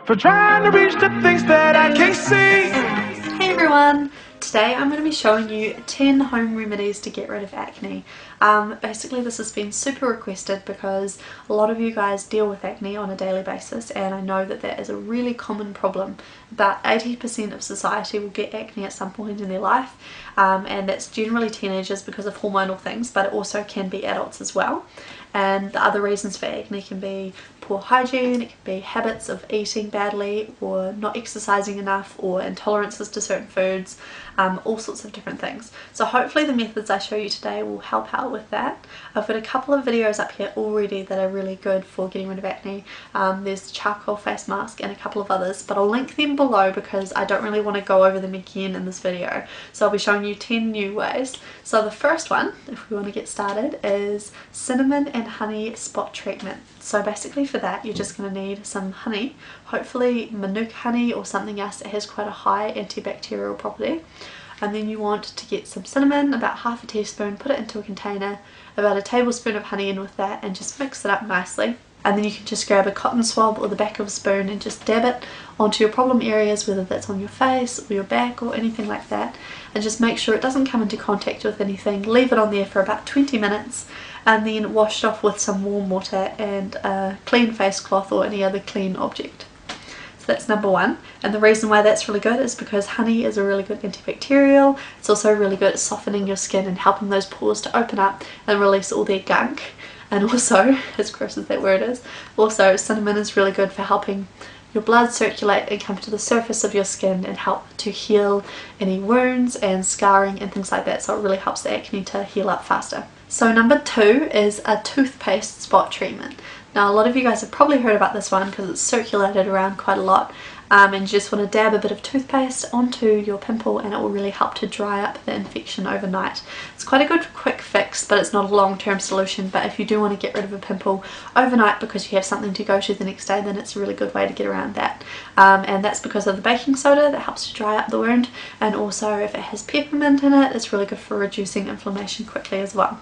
for trying to reach the things that I can't see. Hey everyone! Today I'm going to be showing you 10 home remedies to get rid of acne. Basically this has been super requested because a lot of you guys deal with acne on a daily basis, and I know that that is a really common problem. About 80% of society will get acne at some point in their life, and that's generally teenagers because of hormonal things, but it also can be adults as well. And the other reasons for acne can be poor hygiene, it can be habits of eating badly or not exercising enough or intolerances to certain foods, all sorts of different things. So hopefully the methods I show you today will help out with that. I've got a couple of videos up here already that are really good for getting rid of acne. There's the charcoal face mask and a couple of others, but I'll link them below because I don't really want to go over them again in this video. So I'll be showing you 10 new ways. So the first one, if we want to get started, is cinnamon and honey spot treatment. So basically for that you're just going to need some honey, hopefully Manuka honey or something else that has quite a high antibacterial property. And then you want to get some cinnamon, about half a teaspoon, put it into a container, about a tablespoon of honey in with that, and just mix it up nicely. And then you can just grab a cotton swab or the back of a spoon and just dab it onto your problem areas, whether that's on your face or your back or anything like that, and just make sure it doesn't come into contact with anything. Leave it on there for about 20 minutes and then wash it off with some warm water and a clean face cloth or any other clean object. So that's number one, and the reason why that's really good is because honey is a really good antibacterial. It's also really good at softening your skin and helping those pores to open up and release all their gunk. And also, as gross as that word is, also cinnamon is really good for helping your blood circulate and come to the surface of your skin and help to heal any wounds and scarring and things like that. So it really helps the acne to heal up faster. So number two is a toothpaste spot treatment. Now a lot of you guys have probably heard about this one because it's circulated around quite a lot, and you just want to dab a bit of toothpaste onto your pimple and it will really help to dry up the infection overnight. It's quite a good quick fix, but it's not a long-term solution. But if you do want to get rid of a pimple overnight because you have something to go to the next day, then it's a really good way to get around that. And that's because of the baking soda that helps to dry up the wound, and also if it has peppermint in it, it's really good for reducing inflammation quickly as well.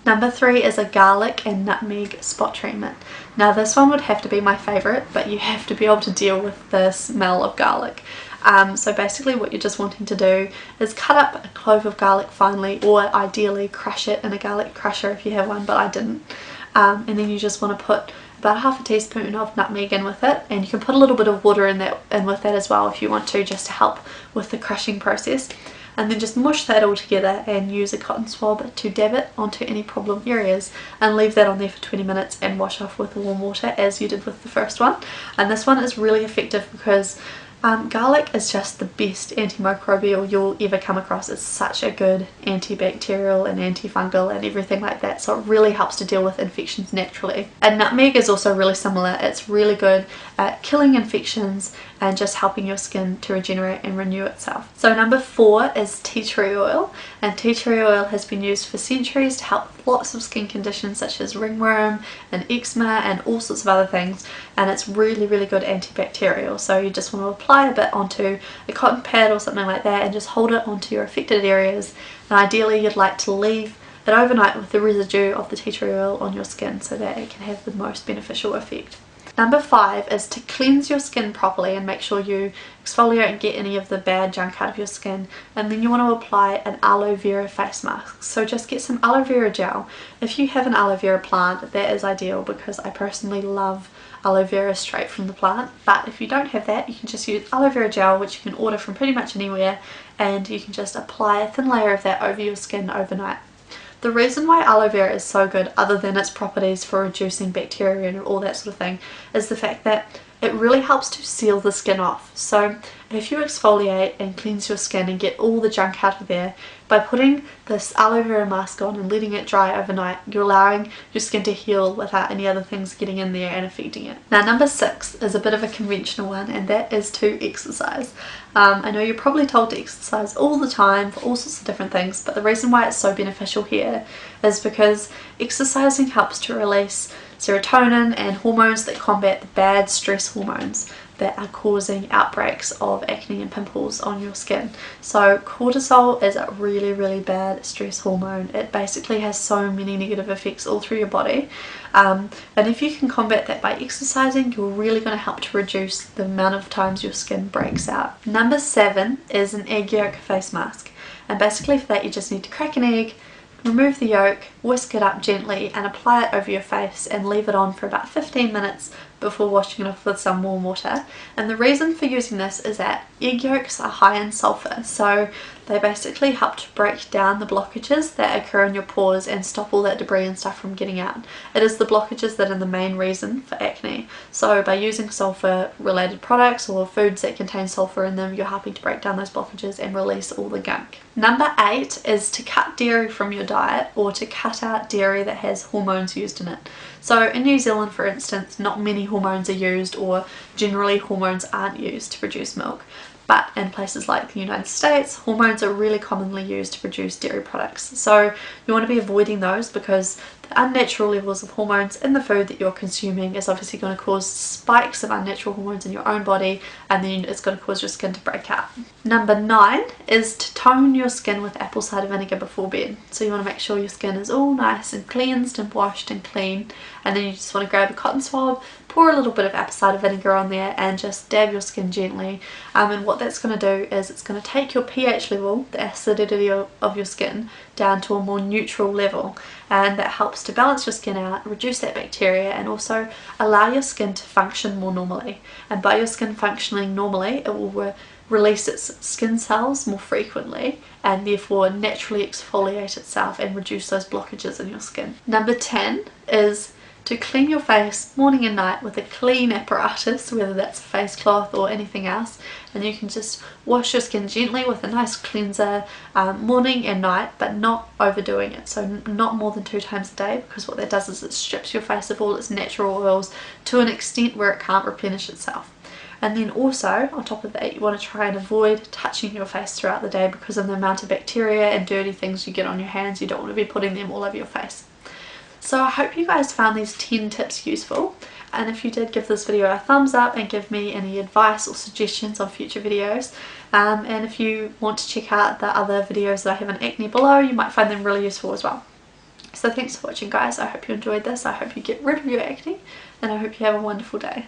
Number three is a garlic and nutmeg spot treatment. Now this one would have to be my favourite, but you have to be able to deal with the smell of garlic. So basically what you're just wanting to do is cut up a clove of garlic finely, or ideally crush it in a garlic crusher if you have one, but I didn't. And then you just want to put about half a teaspoon of nutmeg in with it, and you can put a little bit of water in with that as well if you want to, just to help with the crushing process. And then just mush that all together and use a cotton swab to dab it onto any problem areas, and leave that on there for 20 minutes and wash off with warm water as you did with the first one. And this one is really effective because garlic is just the best antimicrobial you'll ever come across. It's such a good antibacterial and antifungal and everything like that, so it really helps to deal with infections naturally. And nutmeg is also really similar. It's really good at killing infections and just helping your skin to regenerate and renew itself. So number four is tea tree oil, and tea tree oil has been used for centuries to help lots of skin conditions such as ringworm and eczema and all sorts of other things, and it's really good antibacterial. So you just want to apply a bit onto a cotton pad or something like that and just hold it onto your affected areas, and ideally you'd like to leave it overnight with the residue of the tea tree oil on your skin so that it can have the most beneficial effect. Number five is to cleanse your skin properly and make sure you exfoliate and get any of the bad junk out of your skin. And then you want to apply an aloe vera face mask. So just get some aloe vera gel. If you have an aloe vera plant, that is ideal because I personally love aloe vera straight from the plant. But if you don't have that, you can just use aloe vera gel, which you can order from pretty much anywhere, and you can just apply a thin layer of that over your skin overnight. The reason why aloe vera is so good, other than its properties for reducing bacteria and all that sort of thing, is the fact that it really helps to seal the skin off. So if you exfoliate and cleanse your skin and get all the junk out of there, by putting this aloe vera mask on and letting it dry overnight, you're allowing your skin to heal without any other things getting in there and affecting it. Now number six is a bit of a conventional one, and that is to exercise. I know you're probably told to exercise all the time for all sorts of different things, but the reason why it's so beneficial here is because exercising helps to release serotonin and hormones that combat the bad stress hormones. that are causing outbreaks of acne and pimples on your skin. So cortisol is a really bad stress hormone. It basically has so many negative effects all through your body, and if you can combat that by exercising, you're really going to help to reduce the amount of times your skin breaks out. Number 7 is an egg yolk face mask, and basically for that you just need to crack an egg, remove the yolk, whisk it up gently and apply it over your face and leave it on for about 15 minutes before washing it off with some warm water. And the reason for using this is that egg yolks are high in sulfur, so they basically help to break down the blockages that occur in your pores and stop all that debris and stuff from getting out. It is the blockages that are the main reason for acne. So by using sulfur related products or foods that contain sulfur in them, you're helping to break down those blockages and release all the gunk. Number 8 is to cut dairy from your diet, or to cut out dairy that has hormones used in it. So in New Zealand, for instance, not many hormones are used, or generally hormones aren't used to produce milk. But in places like the United States, hormones are really commonly used to produce dairy products. So you want to be avoiding those, because the unnatural levels of hormones in the food that you're consuming is obviously going to cause spikes of unnatural hormones in your own body, and then it's going to cause your skin to break out. Number 9 is to tone your skin with apple cider vinegar before bed. So you want to make sure your skin is all nice and cleansed and washed and clean, and then you just want to grab a cotton swab, pour a little bit of apple cider vinegar on there and just dab your skin gently, and what that's going to do is it's going to take your pH level, the acidity of your skin, down to a more neutral level, and that helps to balance your skin out, reduce that bacteria, and also allow your skin to function more normally. And by your skin functioning normally, it will release its skin cells more frequently and therefore naturally exfoliate itself and reduce those blockages in your skin. Number 10 is to clean your face morning and night with a clean apparatus, whether that's a face cloth or anything else, and you can just wash your skin gently with a nice cleanser morning and night, but not overdoing it. So not more than 2 times a day, because what that does is it strips your face of all its natural oils to an extent where it can't replenish itself. And then also on top of that, you want to try and avoid touching your face throughout the day because of the amount of bacteria and dirty things you get on your hands. You don't want to be putting them all over your face. So I hope you guys found these 10 tips useful, and if you did, give this video a thumbs up and give me any advice or suggestions on future videos, and if you want to check out the other videos that I have on acne below, you might find them really useful as well. So thanks for watching guys, I hope you enjoyed this, I hope you get rid of your acne, and I hope you have a wonderful day.